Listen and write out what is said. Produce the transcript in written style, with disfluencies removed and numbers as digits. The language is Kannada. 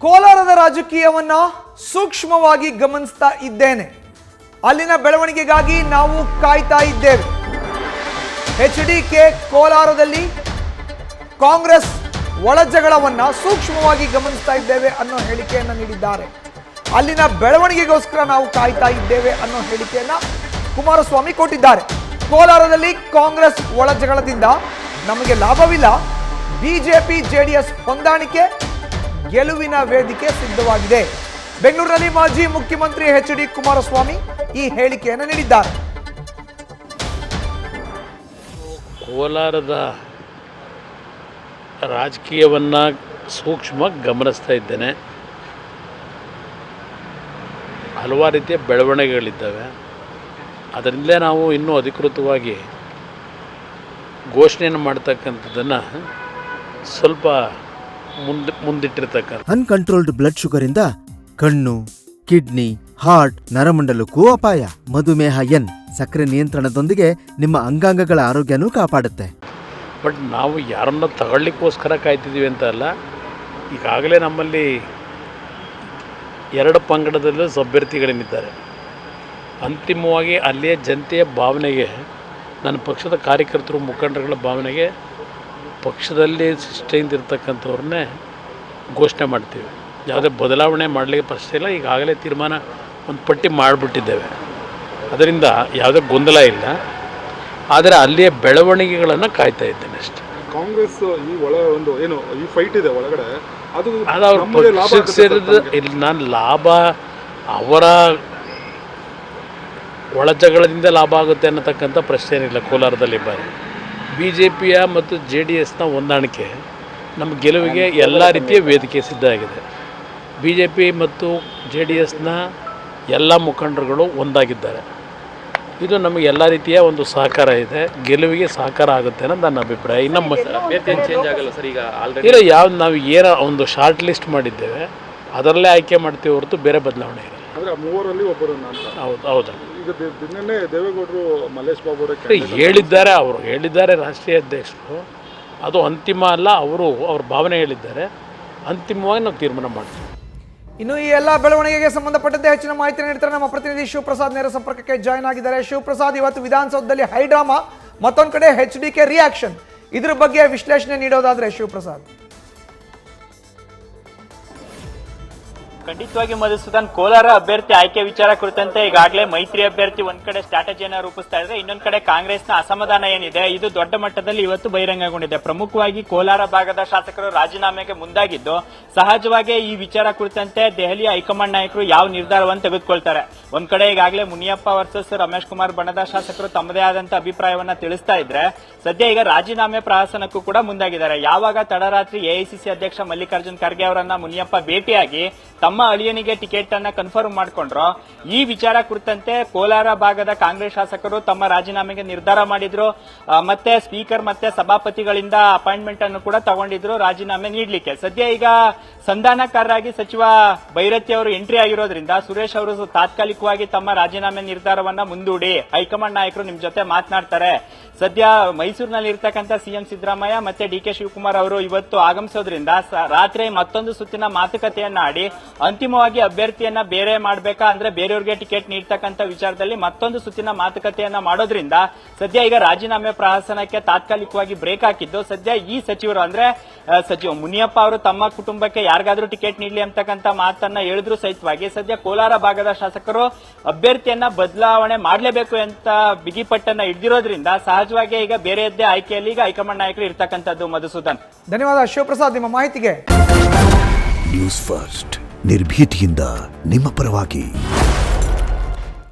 ಕೋಲಾರದ ರಾಜಕೀಯವನ್ನ ಸೂಕ್ಷ್ಮವಾಗಿ ಗಮನಿಸ್ತಾ ಇದ್ದೇನೆ. ಅಲ್ಲಿನ ಬೆಳವಣಿಗೆಗಾಗಿ ನಾವು ಕಾಯ್ತಾ ಇದ್ದೇವೆ. ಎಚ್ಡಿಕೆ ಕೋಲಾರದಲ್ಲಿ ಕಾಂಗ್ರೆಸ್ ಒಳಜಗಳವನ್ನ ಸೂಕ್ಷ್ಮವಾಗಿ ಗಮನಿಸ್ತಾ ಇದ್ದೇವೆ ಅನ್ನೋ ಹೇಳಿಕೆಯನ್ನು ನೀಡಿದ್ದಾರೆ. ಅಲ್ಲಿನ ಬೆಳವಣಿಗೆಗೋಸ್ಕರ ನಾವು ಕಾಯ್ತಾ ಇದ್ದೇವೆ ಅನ್ನೋ ಹೇಳಿಕೆಯನ್ನ ಕುಮಾರಸ್ವಾಮಿ ಕೊಟ್ಟಿದ್ದಾರೆ. ಕೋಲಾರದಲ್ಲಿ ಕಾಂಗ್ರೆಸ್ ಒಳಜಗಳದಿಂದ ನಮಗೆ ಲಾಭವಿಲ್ಲ, ಬಿಜೆಪಿ ಜೆಡಿಎಸ್ ಹೊಂದಾಣಿಕೆ ಗೆಲುವಿನ ವೇದಿಕೆ ಸಿದ್ಧವಾಗಿದೆ. ಬೆಂಗಳೂರಿನಲ್ಲಿ ಮಾಜಿ ಮುಖ್ಯಮಂತ್ರಿ ಎಚ್.ಡಿ. ಕುಮಾರಸ್ವಾಮಿ ಈ ಹೇಳಿಕೆಯನ್ನು ನೀಡಿದ್ದಾರೆ. ಕೋಲಾರದ ರಾಜಕೀಯವನ್ನು ಸೂಕ್ಷ್ಮವಾಗಿ ಗಮನಿಸ್ತಾ ಇದ್ದೇನೆ. ಹಲವಾರು ರೀತಿಯ ಬೆಳವಣಿಗೆಗಳಿದ್ದಾವೆ. ಅದರಿಂದಲೇ ನಾವು ಇನ್ನೂ ಅಧಿಕೃತವಾಗಿ ಘೋಷಣೆಯನ್ನು ಮಾಡ್ತಕ್ಕಂಥದ್ದನ್ನು ಸ್ವಲ್ಪ ಮುಂದಿಟ್ಟಿರ್ತಕ್ಕಂಥ. ಅನ್ಕಂಟ್ರೋಲ್ಡ್ ಬ್ಲಡ್ ಶುಗರ್ ಇಂದ ಕಣ್ಣು, ಕಿಡ್ನಿ, ಹಾರ್ಟ್, ನರಮಂಡಲಕ್ಕೂ ಅಪಾಯ. ಮಧುಮೇಹ ಎನ್ ಸಕ್ಕರೆ ನಿಯಂತ್ರಣದೊಂದಿಗೆ ನಿಮ್ಮ ಅಂಗಾಂಗಗಳ ಆರೋಗ್ಯನೂ ಕಾಪಾಡುತ್ತೆ. ಬಟ್ ನಾವು ಯಾರನ್ನ ತಗೊಳ್ಳಿಕ್ಕೋಸ್ಕರ ಕಾಯ್ತಿದ್ದೀವಿ ಅಂತ ಅಲ್ಲ. ಈಗಾಗಲೇ ನಮ್ಮಲ್ಲಿ 2 ಪಂಗಡದಲ್ಲೂ ಅಭ್ಯರ್ಥಿಗಳೇನಿದ್ದಾರೆ. ಅಂತಿಮವಾಗಿ ಅಲ್ಲಿಯ ಜನತೆಯ ಭಾವನೆಗೆ, ನನ್ನ ಪಕ್ಷದ ಕಾರ್ಯಕರ್ತರು ಮುಖಂಡರುಗಳ ಭಾವನೆಗೆ ಪಕ್ಷದಲ್ಲಿ ಶಿಸ್ತೆಯಿಂದಿರ್ತಕ್ಕಂಥವ್ರನ್ನೇ ಘೋಷಣೆ ಮಾಡ್ತೀವಿ. ಯಾವುದೇ ಬದಲಾವಣೆ ಮಾಡಲಿಕ್ಕೆ ಪ್ರಶ್ನೆ ಇಲ್ಲ. ಈಗಾಗಲೇ ತೀರ್ಮಾನ ಒಂದು ಪಟ್ಟಿ ಮಾಡಿಬಿಟ್ಟಿದ್ದೇವೆ. ಅದರಿಂದ ಯಾವುದೇ ಗೊಂದಲ ಇಲ್ಲ. ಆದರೆ ಅಲ್ಲಿಯ ಬೆಳವಣಿಗೆಗಳನ್ನು ಕಾಯ್ತಾ ಇದ್ದೇನೆ ಅಷ್ಟೇ. ಕಾಂಗ್ರೆಸ್ ಈ ಒಂದು ಏನು ಈ ಫೈಟ್ ಇದೆ ಒಳಗಡೆ, ಅದು ಅವ್ರ ಪಕ್ಷಕ್ಕೆ ಸೇರಿದ ಇಲ್ಲಿ ನಾನು ಲಾಭ ಅವರ ಒಳಜಗಳದಿಂದ ಲಾಭ ಆಗುತ್ತೆ ಅನ್ನತಕ್ಕಂಥ ಪ್ರಶ್ನೆ ಏನಿಲ್ಲ. ಕೋಲಾರದಲ್ಲಿ ಬಾರಿ BJPಯ ಮತ್ತು JDSನ ಹೊಂದಾಣಿಕೆ ನಮ್ಮ ಗೆಲುವಿಗೆ ಎಲ್ಲ ರೀತಿಯ ವೇದಿಕೆ ಸಿದ್ಧ ಆಗಿದೆ. BJP ಮತ್ತು JDSನ ಎಲ್ಲ ಮುಖಂಡರುಗಳು ಒಂದಾಗಿದ್ದಾರೆ. ಇದು ನಮಗೆ ಎಲ್ಲ ರೀತಿಯ ಒಂದು ಸಹಕಾರ ಇದೆ, ಗೆಲುವಿಗೆ ಸಹಕಾರ ಆಗುತ್ತೆ ಅನ್ನೋದು ನನ್ನ ಅಭಿಪ್ರಾಯ. ಇನ್ನು ಚೇಂಜ್ ಆಗಲ್ಲ ಸರ್. ಈಗ ಇಲ್ಲ, ಯಾವ್ದು ನಾವು ಏನೋ ಒಂದು ಶಾರ್ಟ್ ಲಿಸ್ಟ್ ಮಾಡಿದ್ದೇವೆ, ಅದರಲ್ಲೇ ಆಯ್ಕೆ ಮಾಡ್ತೀವಿ ಹೊರತು ಬೇರೆ ಬದಲಾವಣೆ ಇಲ್ಲ. ಅಂದರೆ 3ರಲ್ಲಿ ಒಬ್ಬರು ಹೌದು. ಈಗ ನಿನ್ನೆ ದೇವೇಗೌಡರು ಮಲ್ಲೇಶ್ ಬಾಬು ಹೇಳಿದ್ದಾರೆ, ಅವರು ಹೇಳಿದ್ದಾರೆ, ರಾಷ್ಟ್ರೀಯ ಅಧ್ಯಕ್ಷರು. ಅದು ಅಂತಿಮ ಅಲ್ಲ, ಅವ್ರ ಭಾವನೆ ಹೇಳಿದ್ದಾರೆ. ಅಂತಿಮವಾಗಿ ನಾವು ತೀರ್ಮಾನ ಮಾಡ್ತೀವಿ. ಇನ್ನು ಈ ಎಲ್ಲ ಬೆಳವಣಿಗೆಗೆ ಸಂಬಂಧಪಟ್ಟಂತೆ ಹೆಚ್ಚಿನ ಮಾಹಿತಿ ನೀಡ್ತಾರೆ ನಮ್ಮ ಪ್ರತಿನಿಧಿ ಶಿವಪ್ರಸಾದ್. ನೇರ ಸಂಪರ್ಕಕ್ಕೆ ಜಾಯ್ನ್ ಆಗಿದ್ದಾರೆ. ಶಿವಪ್ರಸಾದ್, ಇವತ್ತು ವಿಧಾನಸೌಧದಲ್ಲಿ ಹೈಡ್ರಾಮಾ, ಮತ್ತೊಂದು ಕಡೆ HDK ರಿಯಾಕ್ಷನ್, ಇದ್ರ ಬಗ್ಗೆ ವಿಶ್ಲೇಷಣೆ ನೀಡೋದಾದ್ರೆ ಶಿವಪ್ರಸಾದ್. ಖಂಡಿತವಾಗಿ ಮಧುಸೂದನ್, ಕೋಲಾರ ಅಭ್ಯರ್ಥಿ ಆಯ್ಕೆ ವಿಚಾರ ಕುರಿತಂತೆ ಈಗಾಗಲೇ ಮೈತ್ರಿ ಅಭ್ಯರ್ಥಿ ಒಂದ್ ಕಡೆ ಸ್ಟ್ರಾಟಜಿಯನ್ನ ರೂಪಿಸ್ತಾ ಇದ್ರೆ, ಇನ್ನೊಂದ್ ಕಡೆ ಕಾಂಗ್ರೆಸ್ನ ಅಸಮಾಧಾನ ಏನಿದೆ ಇದು ದೊಡ್ಡ ಮಟ್ಟದಲ್ಲಿ ಇವತ್ತು ಬಹಿರಂಗಗೊಂಡಿದೆ. ಪ್ರಮುಖವಾಗಿ ಕೋಲಾರ ಭಾಗದ ಶಾಸಕರು ರಾಜೀನಾಮೆಗೆ ಮುಂದಾಗಿದ್ದು, ಸಹಜವಾಗಿ ಈ ವಿಚಾರ ಕುರಿತಂತೆ ದೆಹಲಿಯ ಹೈಕಮಾಂಡ್ ನಾಯಕರು ಯಾವ ನಿರ್ಧಾರವನ್ನು ತೆಗೆದುಕೊಳ್ತಾರೆ. ಒಂದ್ ಕಡೆ ಈಗಾಗಲೇ ಮುನಿಯಪ್ಪ ವರ್ಸಸ್ ರಮೇಶ್ ಕುಮಾರ್ ಬಣದ ಶಾಸಕರು ತಮ್ಮದೇ ಆದಂತ ಅಭಿಪ್ರಾಯವನ್ನ ತಿಳಿಸ್ತಾ ಇದ್ರೆ, ಸದ್ಯ ಈಗ ರಾಜೀನಾಮೆ ಪ್ರಹಸನಕ್ಕೂ ಕೂಡ ಮುಂದಾಗಿದ್ದಾರೆ. ಯಾವಾಗ ತಡರಾತ್ರಿ AICC ಅಧ್ಯಕ್ಷ ಮಲ್ಲಿಕಾರ್ಜುನ್ ಖರ್ಗೆ ಅವರನ್ನ ಮುನಿಯಪ್ಪ ಭೇಟಿಯಾಗಿ ತಮ್ಮ ಅಳಿಯನಿಗೆ ಟಿಕೆಟ್ ಅನ್ನ ಕನ್ಫರ್ಮ್ ಮಾಡ್ಕೊಂಡ್ರು, ಈ ವಿಚಾರ ಕುರಿತಂತೆ ಕೋಲಾರ ಭಾಗದ ಕಾಂಗ್ರೆಸ್ ಶಾಸಕರು ತಮ್ಮ ರಾಜೀನಾಮೆಗೆ ನಿರ್ಧಾರ ಮಾಡಿದ್ರು. ಮತ್ತೆ ಸ್ಪೀಕರ್ ಮತ್ತೆ ಸಭಾಪತಿಗಳಿಂದ ಅಪಾಯಿಂಟ್ಮೆಂಟ್ ಅನ್ನು ಕೂಡ ತಗೊಂಡಿದ್ರು ರಾಜೀನಾಮೆ ನೀಡಲಿಕ್ಕೆ. ಸದ್ಯ ಈಗ ಸಂಧಾನಕಾರರಾಗಿ ಸಚಿವ ಭೈರತಿ ಅವರು ಎಂಟ್ರಿ ಆಗಿರೋದ್ರಿಂದ ಸುರೇಶ್ ಅವರು ತಾತ್ಕಾಲಿಕವಾಗಿ ತಮ್ಮ ರಾಜೀನಾಮೆ ನಿರ್ಧಾರವನ್ನ ಮುಂದೂಡಿ ಹೈಕಮಾಂಡ್ ನಾಯಕರು ನಿಮ್ ಜೊತೆ ಮಾತನಾಡ್ತಾರೆ. ಸದ್ಯ ಮೈಸೂರಿನಲ್ಲಿ ಇರ್ತಕ್ಕಂಥ CM ಸಿದ್ದರಾಮಯ್ಯ ಮತ್ತೆ DK ಶಿವಕುಮಾರ್ ಅವರು ಇವತ್ತು ಆಗಮಿಸೋದ್ರಿಂದ ರಾತ್ರಿ ಮತ್ತೊಂದು ಸುತ್ತಿನ ಮಾತುಕತೆಯನ್ನ ಆಡಿ ಅಂತಿಮವಾಗಿ ಅಭ್ಯರ್ಥಿಯನ್ನ ಬೇರೆ ಮಾಡಬೇಕಾ ಅಂದ್ರೆ ಬೇರೆಯವ್ರಿಗೆ ಟಿಕೆಟ್ ನೀಡ್ತಕ್ಕಂಥ ವಿಚಾರದಲ್ಲಿ ಮತ್ತೊಂದು ಸುತ್ತಿನ ಮಾತುಕತೆಯನ್ನ ಮಾಡೋದ್ರಿಂದ ಸದ್ಯ ಈಗ ರಾಜೀನಾಮೆ ಪ್ರಹಸನಕ್ಕೆ ತಾತ್ಕಾಲಿಕವಾಗಿ ಬ್ರೇಕ್ ಹಾಕಿದ್ದು, ಸದ್ಯ ಈ ಸಚಿವರು ಅಂದ್ರೆ ಸಚಿವ ಮುನಿಯಪ್ಪ ಅವರು ತಮ್ಮ ಕುಟುಂಬಕ್ಕೆ ಯಾರಿಗಾದ್ರೂ ಟಿಕೆಟ್ ನೀಡಲಿ ಅಂತಕ್ಕಂಥ ಮಾತನ್ನ ಹೇಳಿದ್ರು ಸಹಿತವಾಗಿ ಸದ್ಯ ಕೋಲಾರ ಭಾಗದ ಶಾಸಕರು ಅಭ್ಯರ್ಥಿಯನ್ನ ಬದಲಾವಣೆ ಮಾಡಲೇಬೇಕು ಅಂತ ಬಿಗಿಪಟ್ಟನ್ನ ಹಿಡಿದಿರೋದ್ರಿಂದ ಸಹಜವಾಗಿ ಈಗ ಬೇರೆಯದ್ದೇ ಆಯ್ಕೆಯಲ್ಲಿ ಈಗ ಹೈಕಮಾಂಡ್ ನಾಯಕರು ಇರ್ತಕ್ಕಂಥದ್ದು. ಮಧುಸೂದನ್, ಧನ್ಯವಾದ ಶಿವಪ್ರಸಾದ್ ನಿಮ್ಮ ಮಾಹಿತಿಗೆ. ನ್ಯೂಸ್ ಫಸ್ಟ್ ನಿರ್ಭೀತಿಯಿಂದ ನಿಮ್ಮ ಪರವಾಗಿ.